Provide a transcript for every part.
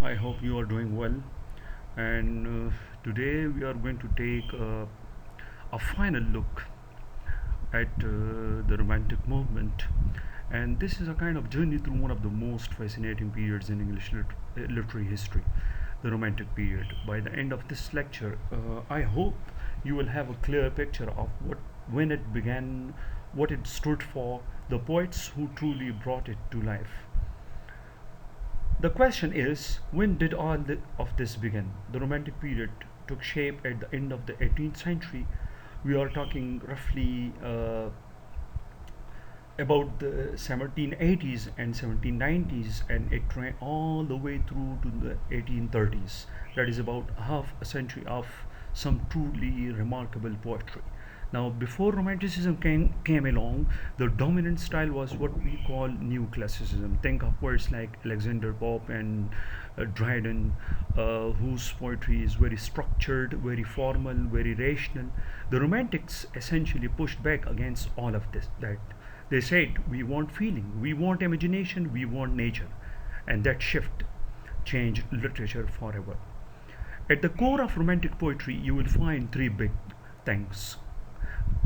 I hope you are doing well. And today we are going to take a final look at the Romantic movement. And this is a kind of journey through one of the most fascinating periods in literary history, the Romantic period. By the end of this lecture, I hope you will have a clear picture of when it began, what it stood for, the poets who truly brought it to life. The question is, when did of this begin? The Romantic period took shape at the end of the 18th century. We are talking roughly about the 1780s and 1790s, and it ran all the way through to the 1830s. That is about half a century of some truly remarkable poetry. Now, before Romanticism came along, the dominant style was what we call New Classicism. Think of words like Alexander Pope and Dryden, whose poetry is very structured, very formal, very rational. The Romantics essentially pushed back against all of this. That they said, we want feeling, we want imagination, we want nature. And that shift changed literature forever. At the core of Romantic poetry, you will find three big things,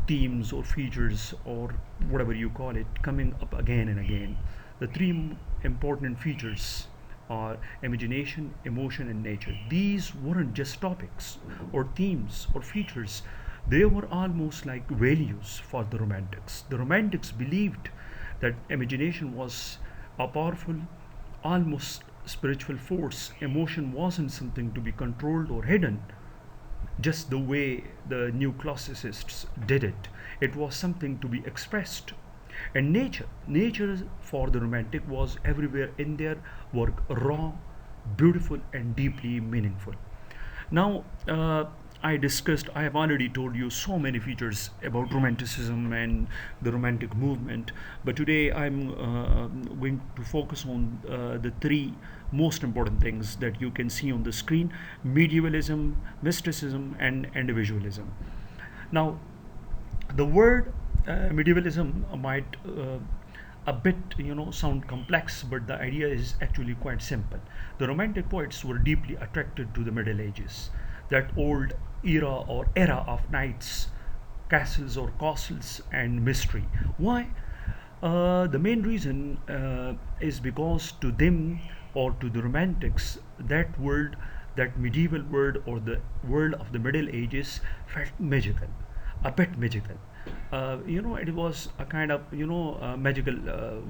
themes or features or whatever you call it, coming up again and again. The three important features are imagination, emotion, and nature. These weren't just topics or themes or features, they were almost like values for the Romantics. The Romantics believed that imagination was a powerful, almost spiritual force. Emotion wasn't something to be controlled or hidden, just the way the new classicists did it. It was something to be expressed. And nature for the Romantic was everywhere in their work, raw, beautiful, and deeply meaningful. Now, I have already told you so many features about Romanticism and the Romantic movement, but today I'm going to focus on the three most important things that you can see on the screen: medievalism, mysticism, and individualism. Now, the word medievalism might a bit sound complex, but the idea is actually quite simple. The Romantic poets were deeply attracted to the Middle Ages, that old era of knights, castles or castles, and mystery. Why? The main reason is because to them, or to the Romantics, that world, that medieval world, or the world of the Middle Ages felt magical, a bit magical. It was a kind of magical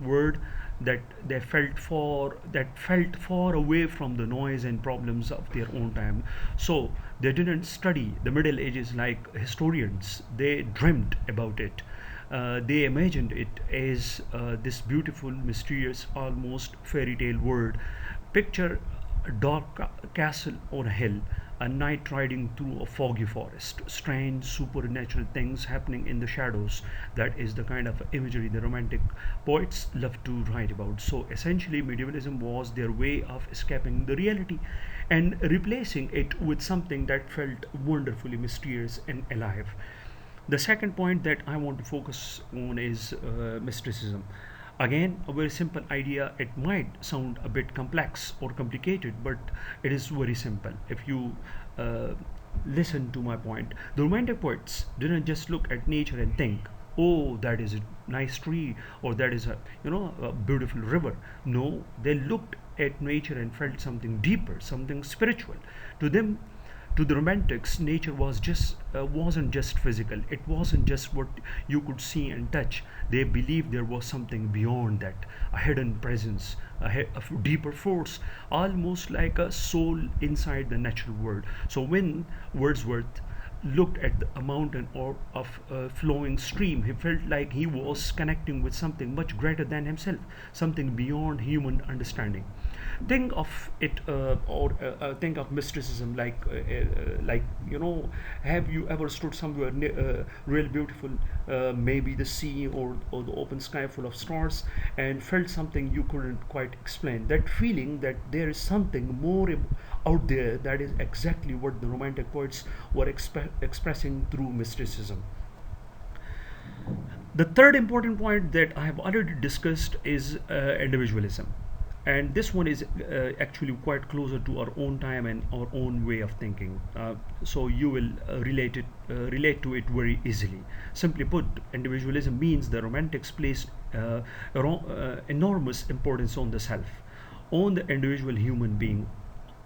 word that felt far away from the noise and problems of their own time. So they didn't study the Middle Ages like historians. They dreamed about it. They imagined it as this beautiful, mysterious, almost fairy tale world. Picture a dark castle on a hill, a knight riding through a foggy forest, strange supernatural things happening in the shadows. That is the kind of imagery the Romantic poets love to write about. So essentially, medievalism was their way of escaping the reality and replacing it with something that felt wonderfully mysterious and alive. The second point that I want to focus on is mysticism. Again, a very simple idea. It might sound a bit complex or complicated, but it is very simple if you uh, listen to my point. The Romantic poets didn't just look at nature and think, "Oh, that is a nice tree," or "that is a beautiful river." No, they looked at nature and felt something deeper, something spiritual. To them, to the Romantics, nature wasn't just physical. It wasn't just what you could see and touch. They believed there was something beyond that, a hidden presence, a deeper force, almost like a soul inside the natural world. So when Wordsworth looked at a mountain or of a flowing stream, he felt like he was connecting with something much greater than himself, something beyond human understanding. Think of it, or think of mysticism like have you ever stood somewhere real beautiful, maybe the sea or the open sky full of stars, and felt something you couldn't quite explain? That feeling that there is something more out there, that is exactly what the Romantic poets were expressing through mysticism. The third important point that I have already discussed is individualism. And this one is actually quite closer to our own time and our own way of thinking. So you will relate to it very easily. Simply put, individualism means the romantics place enormous importance on the self, on the individual human being,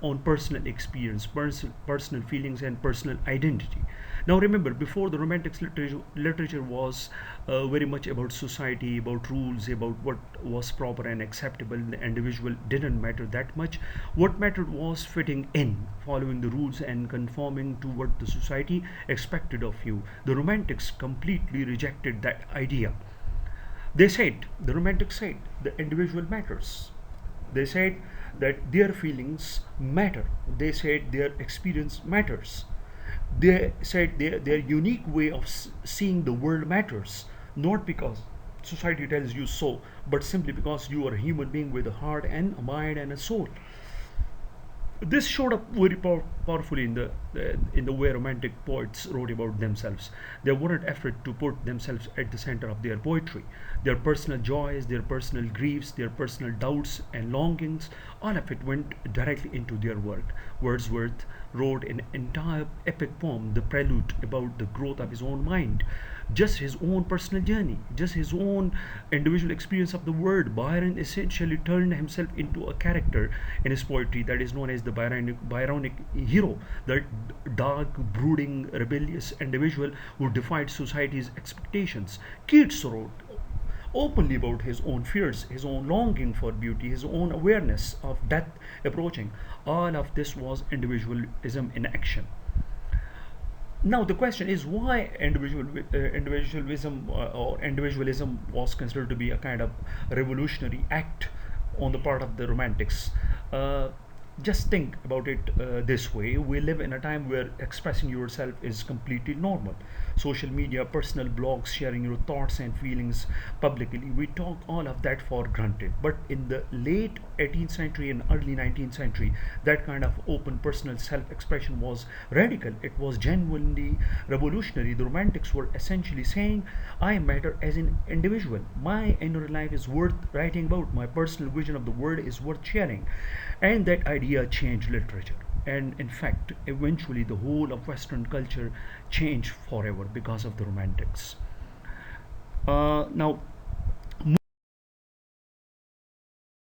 on personal experience, personal feelings, and personal identity. Now, remember, before the Romantics, literature was very much about society, about rules, about what was proper and acceptable. The individual didn't matter that much. What mattered was fitting in, following the rules, and conforming to what the society expected of you. The Romantics completely rejected that idea. They said, the Romantics said, the individual matters. They said that their feelings matter. They said their experience matters. They said their unique way of seeing the world matters, not because society tells you so, but simply because you are a human being with a heart and a mind and a soul. This showed up very powerfully in the way romantic poets wrote about themselves. They weren't afraid to put themselves at the center of their poetry. Their personal joys, their personal griefs, their personal doubts and longings, all of it went directly into their work. Wordsworth wrote an entire epic poem, The Prelude, about the growth of his own mind, just his own personal journey, just his own individual experience of the world. Byron essentially turned himself into a character in his poetry that is known as the Byronic hero, the dark, brooding, rebellious individual who defied society's expectations. Keats wrote openly about his own fears, his own longing for beauty, his own awareness of death approaching. All of this was individualism in action. Now the question is why individualism was considered to be a kind of revolutionary act on the part of the Romantics. Just think about it this way: we live in a time where expressing yourself is completely normal. Social media, personal blogs, sharing your thoughts and feelings publicly, we talk all of that for granted. But in the late 18th century and early 19th century, that kind of open personal self-expression was radical. It was genuinely revolutionary. The Romantics were essentially saying, I matter as an individual. My inner life is worth writing about. My personal vision of the world is worth sharing. And that idea changed literature. And in fact, eventually the whole of Western culture changed forever because of the Romantics. Now,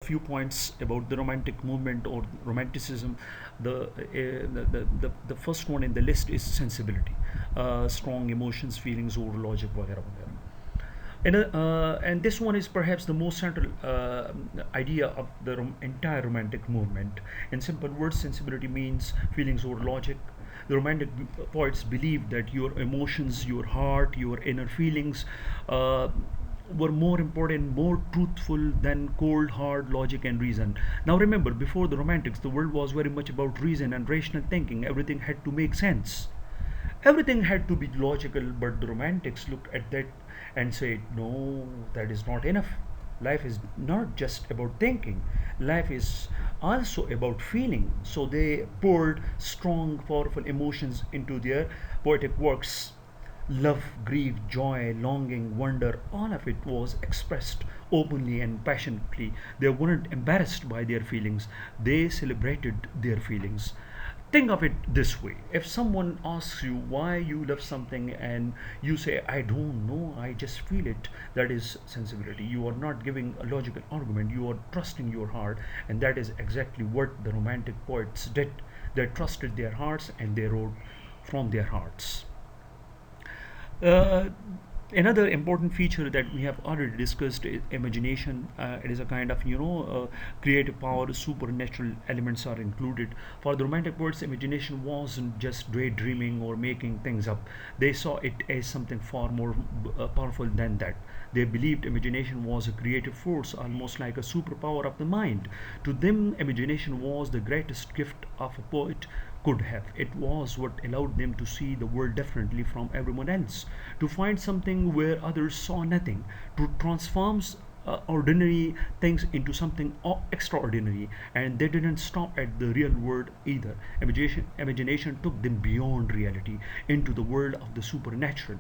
few points about the romantic movement or romanticism. The first one in the list is sensibility, strong emotions, feelings over logic, वगैरह वगैरह. And this one is perhaps the most central idea of the entire romantic movement. In simple words, sensibility means feelings over logic. The romantic poets believed that your emotions, your heart, your inner feelings were more important, more truthful than cold, hard logic and reason. Now remember, before the Romantics, the world was very much about reason and rational thinking. Everything had to make sense. Everything had to be logical, but the Romantics looked at that and said, no, that is not enough. Life is not just about thinking, life is also about feeling. So they poured strong, powerful emotions into their poetic works. Love, grief, joy, longing, wonder, all of it was expressed openly and passionately. They weren't embarrassed by their feelings, they celebrated their feelings. Think of it this way: if someone asks you why you love something and you say, I don't know, I just feel it, that is sensibility. You are not giving a logical argument, you are trusting your heart, and that is exactly what the Romantic poets did. They trusted their hearts and they wrote from their hearts. Uh, Another important feature that we have already discussed is imagination. It is a kind of creative power. Supernatural elements are included. For the Romantic poets, imagination wasn't just daydreaming or making things up. They saw it as something far more powerful than that. They believed imagination was a creative force, almost like a superpower of the mind. To them, imagination was the greatest gift of a poet could have. It was what allowed them to see the world differently from everyone else, to find something where others saw nothing, to transform ordinary things into something extraordinary. And they didn't stop at the real world either. Imagination took them beyond reality into the world of the supernatural.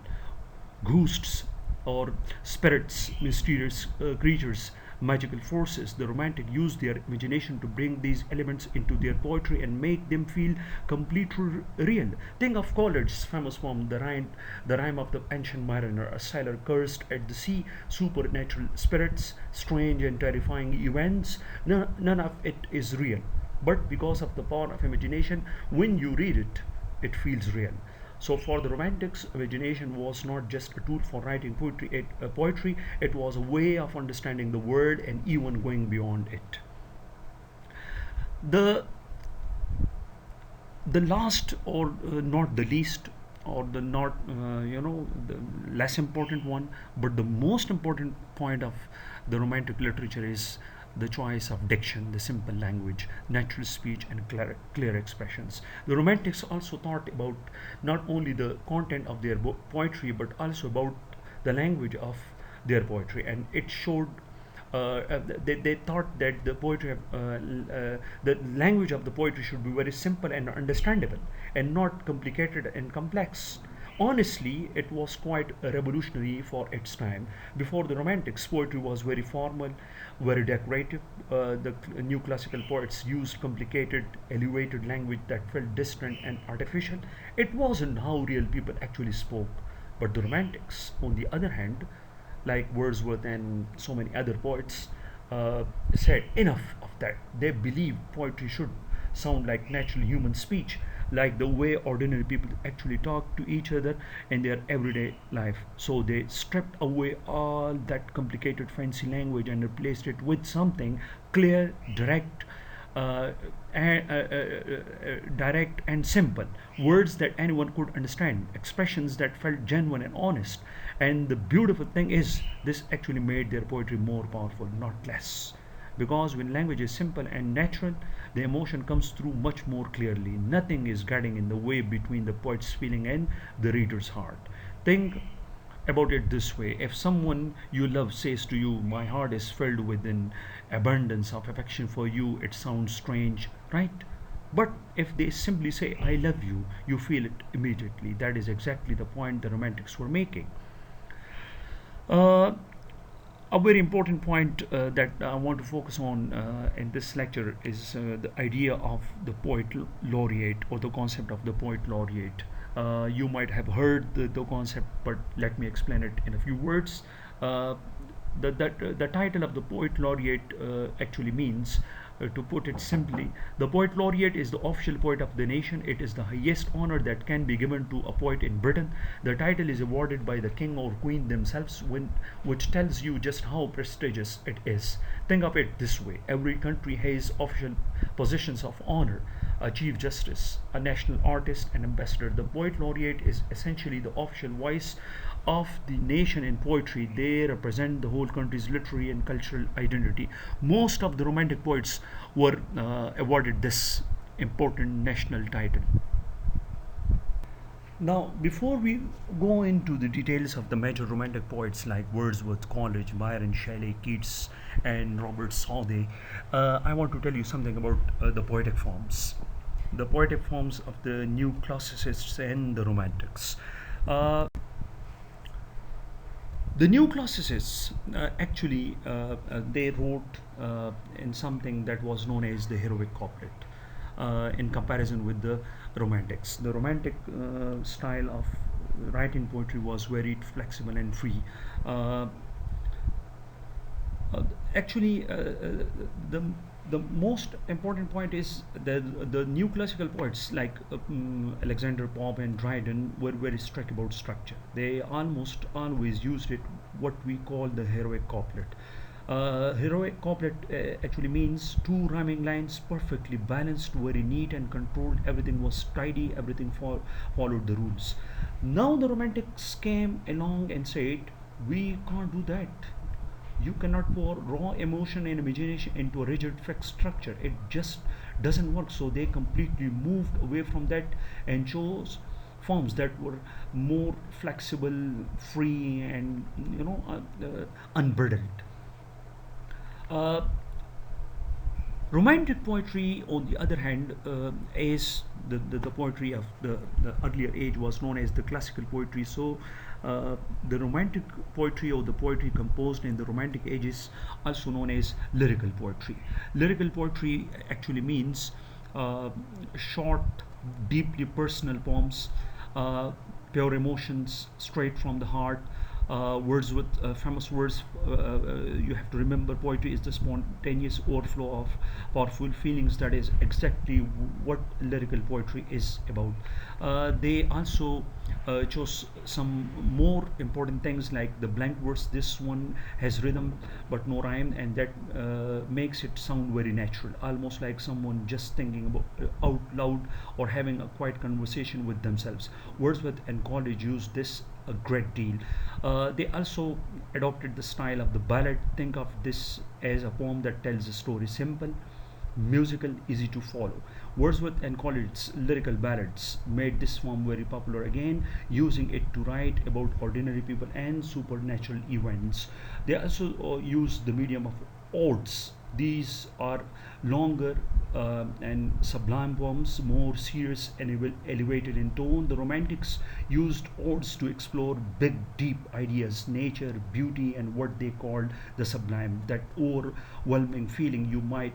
Ghosts or spirits, mysterious creatures, magical forces. The romantic used their imagination to bring these elements into their poetry and make them feel completely real. Think of Coleridge's famous poem, the Rime of the Ancient Mariner. A sailor cursed at the sea, supernatural spirits, strange and terrifying events. None of it is real. But because of the power of imagination, when you read it, it feels real. So for the Romantics, imagination was not just a tool for writing poetry, it was a way of understanding the world and even going beyond it. The last, or not the least, or the not the less important one, but the most important point of the Romantic literature is the choice of diction, the simple language, natural speech, and clear expressions. The Romantics also thought about not only the content of their poetry but also about the language of their poetry, and it showed. They thought that the language of the poetry should be very simple and understandable, and not complicated and complex. Honestly, it was quite revolutionary for its time. Before the Romantics, poetry was very formal, very decorative. The new classical poets used complicated, elevated language that felt distant and artificial. It wasn't how real people actually spoke. But the Romantics, on the other hand, like Wordsworth and so many other poets, said enough of that. They believed poetry should sound like natural human speech, like the way ordinary people actually talk to each other in their everyday life. So they stripped away all that complicated, fancy language and replaced it with something clear, direct, uh, direct and simple, words that anyone could understand, expressions that felt genuine and honest. And the beautiful thing is, this actually made their poetry more powerful, not less. Because when language is simple and natural, the emotion comes through much more clearly. Nothing is getting in the way between the poet's feeling and the reader's heart. Think about it this way: if someone you love says to you, "My heart is filled with an abundance of affection for you," it sounds strange, right? But if they simply say, "I love you," you feel it immediately. That is exactly the point the Romantics were making. Uh, a very important point that I want to focus on in this lecture is the idea of the poet laureate, or the concept of the poet laureate. You might have heard the concept, but let me explain it in a few words. Uh, the title of the poet laureate actually means, to put it simply, the poet laureate is the official poet of the nation. It is the highest honor that can be given to a poet in Britain. The title is awarded by the king or queen themselves, which tells you just how prestigious it is. Think of it this way: every country has official positions of honor, a chief justice, a national artist, an ambassador. The poet laureate is essentially the official voice of the nation in poetry. They represent the whole country's literary and cultural identity. Most of the Romantic poets were awarded this important national title. Now, before we go into the details of the major Romantic poets like Wordsworth, Coleridge, Byron, Shelley, Keats, and Robert Southey, I want to tell you something about the poetic forms. The poetic forms of the new classicists and the Romantics. Uh, the new classicists they wrote in something that was known as the heroic couplet, in comparison with the Romantics. The Romantic style of writing poetry was very flexible and free. Uh, actually, the the most important point is that the new classical poets like Alexander Pope and Dryden were very strict about structure. They almost always used it, what we call the heroic couplet. Heroic couplet actually means two rhyming lines, perfectly balanced, very neat and controlled. Everything was tidy, everything followed the rules. Now the Romantics came along and said, we can't do that. You cannot pour raw emotion and imagination into a rigid fixed structure. It just doesn't work. So they completely moved away from that and chose forms that were more flexible, free, and unburdened. uh, Romantic poetry, on the other hand, is the poetry of the earlier age was known as the classical poetry. So Uh, the romantic poetry, or the poetry composed in the romantic age, is also known as lyrical poetry. Lyrical poetry actually means uh, short, deeply personal poems, uh, pure emotions straight from the heart. Words with famous words, you have to remember, poetry is the spontaneous overflow of powerful feelings. That is exactly what lyrical poetry is about. They also chose some more important things like the blank verse. This one has rhythm but no rhyme, and that makes it sound very natural, almost like someone just thinking about out loud, or having a quiet conversation with themselves. Wordsworth and Coleridge used this a great deal. They also adopted the style of the ballad. Think of this as a poem that tells a story, simple, musical, easy to follow. Wordsworth and Coleridge's lyrical ballads made this form very popular, again using it to write about ordinary people and supernatural events. They also used the medium of odes. These are longer and sublime poems, more serious and elevated in tone. The Romantics used odes to explore big, deep ideas, nature, beauty, and what they called the sublime, that overwhelming feeling you might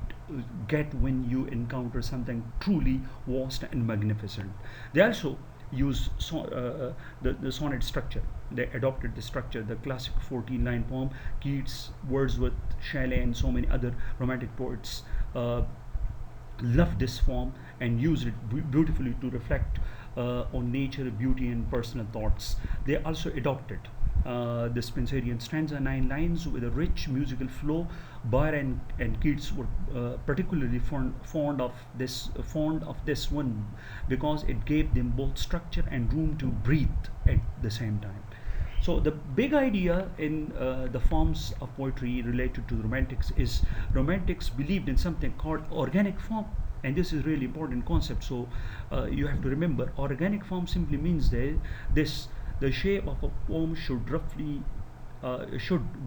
get when you encounter something truly vast and magnificent. They also use the sonnet structure. They adopted the structure, the classic 14-line poem. Keats, Wordsworth, Shelley, and so many other romantic poets loved this form and used it beautifully to reflect on nature, beauty, and personal thoughts. They also adopted the Spenserian stanza, 9 lines with a rich musical flow. Byron and Keats were particularly fond of this one because it gave them both structure and room to breathe at the same time. So the big idea in the forms of poetry related to the Romantics is Romantics believed in something called organic form, and this is really important concept. So you have to remember, organic form simply means that this the shape of a poem should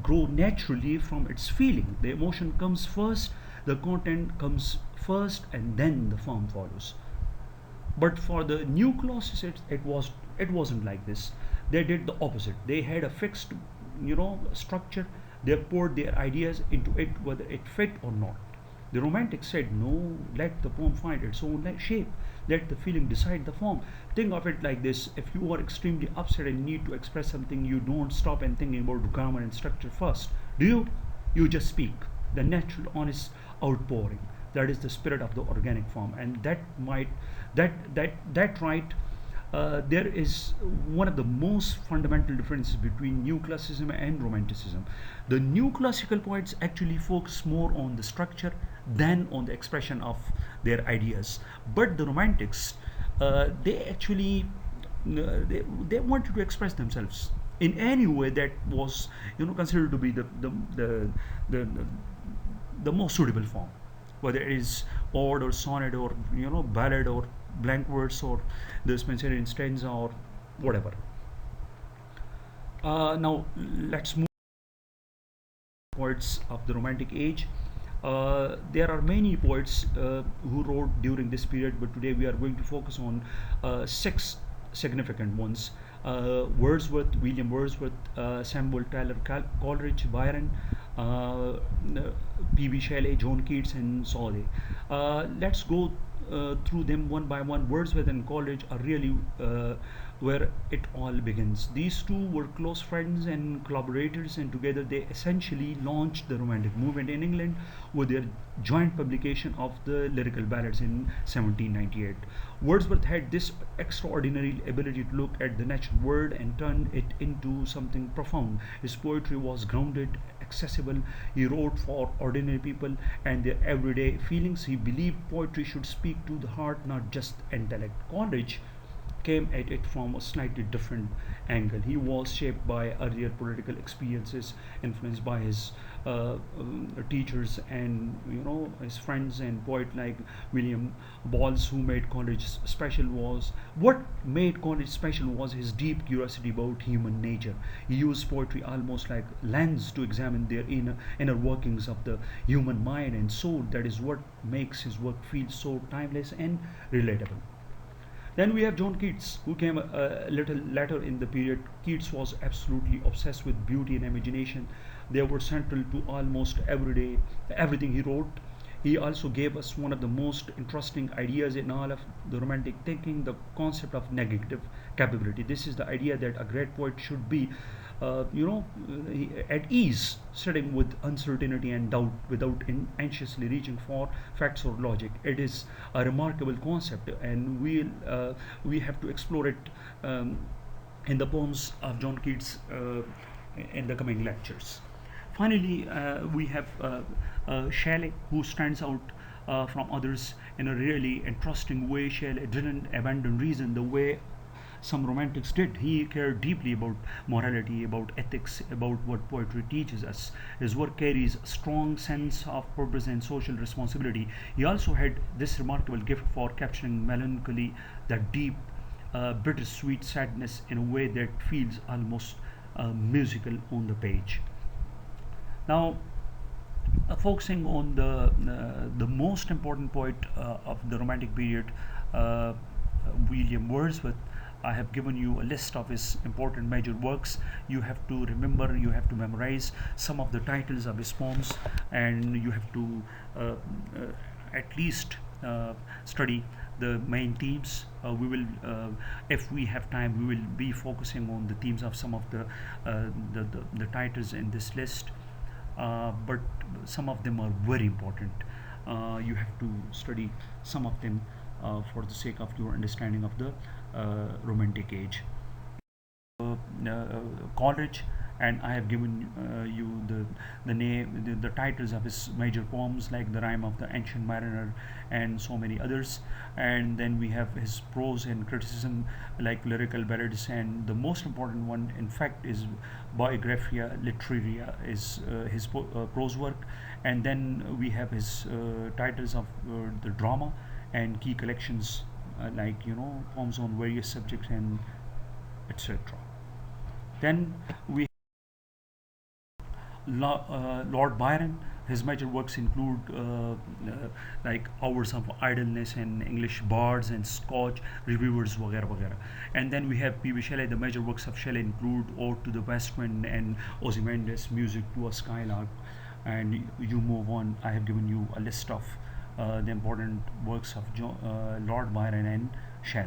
grow naturally from its feeling. The emotion comes first, the content comes first, and then the form follows. But for the new classes, it wasn't like this. They did the opposite. They had a fixed, structure. They poured their ideas into it, whether it fit or not. The Romantics said, no, let the poem find its own shape. Let the feeling decide the form. Think of it like this: if you are extremely upset and need to express something, you don't stop and thinking about grammar and structure first, do you? You just speak. The natural, honest outpouring. That is the spirit of the organic form, and that right there is one of the most fundamental differences between New Classicism and Romanticism. The New Classical poets actually focus more on the structure than on the expression of their ideas. But the Romantics, they actually they wanted to express themselves in any way that was considered to be the, the, the most suitable form, whether it is ode or sonnet or ballad or blank verse or the Spenserian stanza or whatever. Now let's move to poets of the Romantic age. There are many poets who wrote during this period, but today we are going to focus on six significant ones. Wordsworth, William Wordsworth, Samuel Taylor Coleridge, Byron, P.B. Shelley, John Keats, and Shelley. Let's go through them one by one. Wordsworth and Coleridge are really where it all begins. These two were close friends and collaborators, and together they essentially launched the Romantic movement in England with their joint publication of the lyrical ballads in 1798. Wordsworth had this extraordinary ability to look at the natural world and turn it into something profound. His poetry was grounded, accessible. He wrote for ordinary people and their everyday feelings. He believed poetry should speak to the heart, not just intellect. Coleridge came at it from a slightly different angle. He was shaped by earlier political experiences, influenced by his teachers and his friends and poet like William Bowles, who made Coleridge special. Was what made Coleridge special was his deep curiosity about human nature. He used poetry almost like lens to examine their inner workings of the human mind and soul. That is what makes his work feel so timeless and relatable. Then we have John Keats, who came a little later in the period. Keats was absolutely obsessed with beauty and imagination. They were central to almost everything he wrote. He also gave us one of the most interesting ideas in all of the romantic thinking, the concept of negative capability. This is the idea that a great poet should be, at ease, sitting with uncertainty and doubt without anxiously reaching for facts or logic. It is a remarkable concept, and we have to explore it in the poems of John Keats in the coming lectures. Finally, we have Shelley, who stands out from others in a really interesting way. Shelley didn't abandon reason the way some romantics did. He cared deeply about morality, about ethics, about what poetry teaches us. His work carries a strong sense of purpose and social responsibility. He also had this remarkable gift for capturing melancholy, that deep, bittersweet sadness in a way that feels almost musical on the page. Now, focusing on the most important poet of the Romantic period, William Wordsworth. I have given you a list of his important major works. You have to remember, you have to memorize some of the titles of his poems, and you have to at least study the main themes. If we have time, we will be focusing on the themes of some of the titles in this list. But some of them are very important. You have to study some of them for the sake of your understanding of the Romantic age. Coleridge, and I have given you the name, the titles of his major poems, like the Rime of the Ancient Mariner and so many others. And then we have his prose and criticism, like lyrical ballads, and the most important one, in fact, is Biographia Literaria, is his prose work. And then we have his titles of the drama and key collections, like poems on various subjects and etc. Then we Lord Byron. His major works include like Hours of Idleness and English Bards and Scotch Reviewers, वगैरह वगैरह. And then we have P.B. Shelley. The major works of Shelley include Ode to the West Wind and Ozymandias, Music to a Skylark. And you move on. I have given you a list of the important works of Lord Byron and Shelley.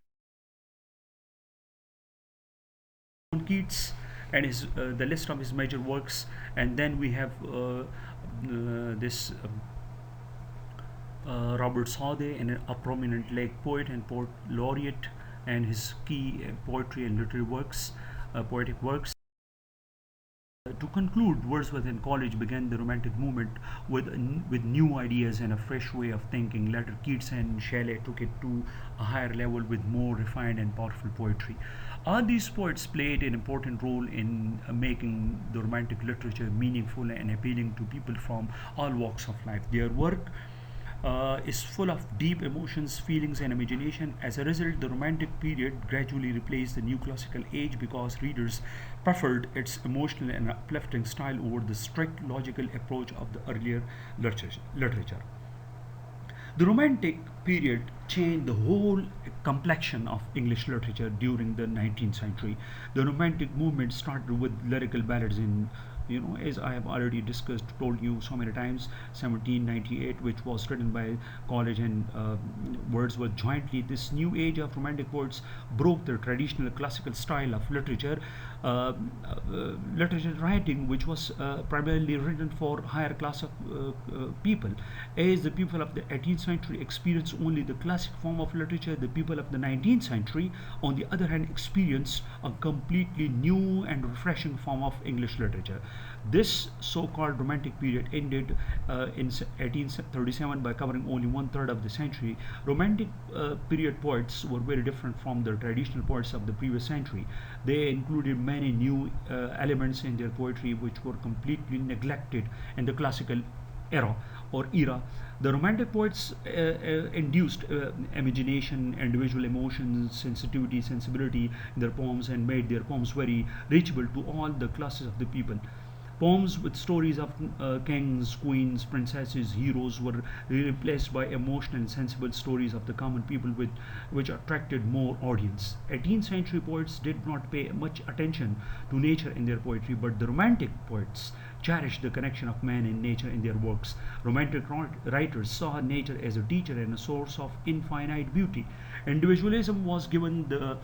Keats and his the list of his major works. And then we have this Robert Southey, and a prominent lake poet and poet laureate, and his key poetry and literary works, poetic works. To conclude, Wordsworth and Coleridge began the Romantic movement with new ideas and a fresh way of thinking. Later, Keats and Shelley took it to a higher level with more refined and powerful poetry. All these poets played an important role in making the Romantic literature meaningful and appealing to people from all walks of life. Their work is full of deep emotions, feelings, and imagination. As a result, the Romantic period gradually replaced the New Classical Age because readers preferred its emotional and uplifting style over the strict logical approach of the earlier literature. The Romantic period changed the whole complexion of English literature during the 19th century. The Romantic movement started with lyrical ballads in, as I have already discussed, told you so many times, 1798, which was written by Coleridge and Wordsworth jointly. This new age of Romantic poets broke the traditional classical style of literature writing, which was primarily written for higher class of people. As the people of the 18th century experienced only the classic form of literature, the people of the 19th century, on the other hand, experienced a completely new and refreshing form of English literature. This so-called Romantic period ended in 1837 by covering only one-third of the century. Romantic period poets were very different from the traditional poets of the previous century. They included many new elements in their poetry which were completely neglected in the classical era. The Romantic poets induced imagination, individual emotions, sensibility in their poems, and made their poems very reachable to all the classes of the people. Poems with stories of kings, queens, princesses, heroes were replaced by emotional and sensible stories of the common people, which attracted more audience. 18th century poets did not pay much attention to nature in their poetry, but the Romantic poets cherished the connection of man and nature in their works. Romantic writers saw nature as a teacher and a source of infinite beauty. Individualism was given the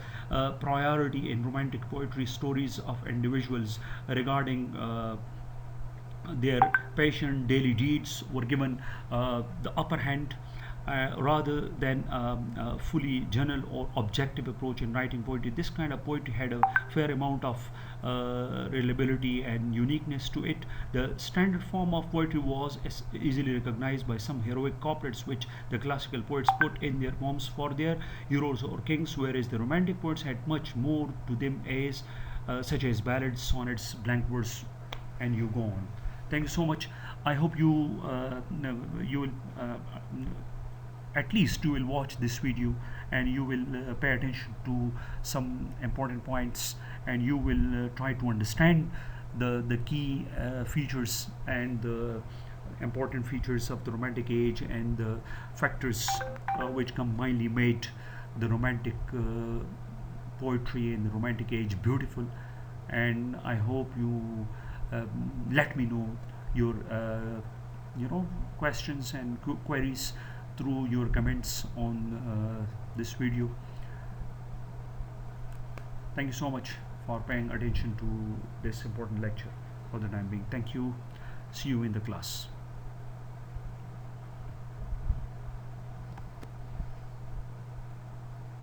priority in Romantic poetry. Stories of individuals regarding their passion, daily deeds were given the upper hand, rather than fully general or objective approach in writing poetry. This kind of poetry had a fair amount of reliability and uniqueness to it. The standard form of poetry was easily recognized by some heroic couplets which the classical poets put in their poems for their heroes or kings, whereas the Romantic poets had much more to them, as such as ballads, sonnets, blank verse, and you go on. Thank you so much. I hope you will at least you will watch this video, and you will pay attention to some important points, and you will try to understand the key features and the important features of the Romantic age, and the factors which combinedly made the Romantic poetry and the Romantic age beautiful. And I hope you let me know your questions and queries through your comments on this video. Thank you so much for paying attention to this important lecture for the time being. Thank you. See you in the class.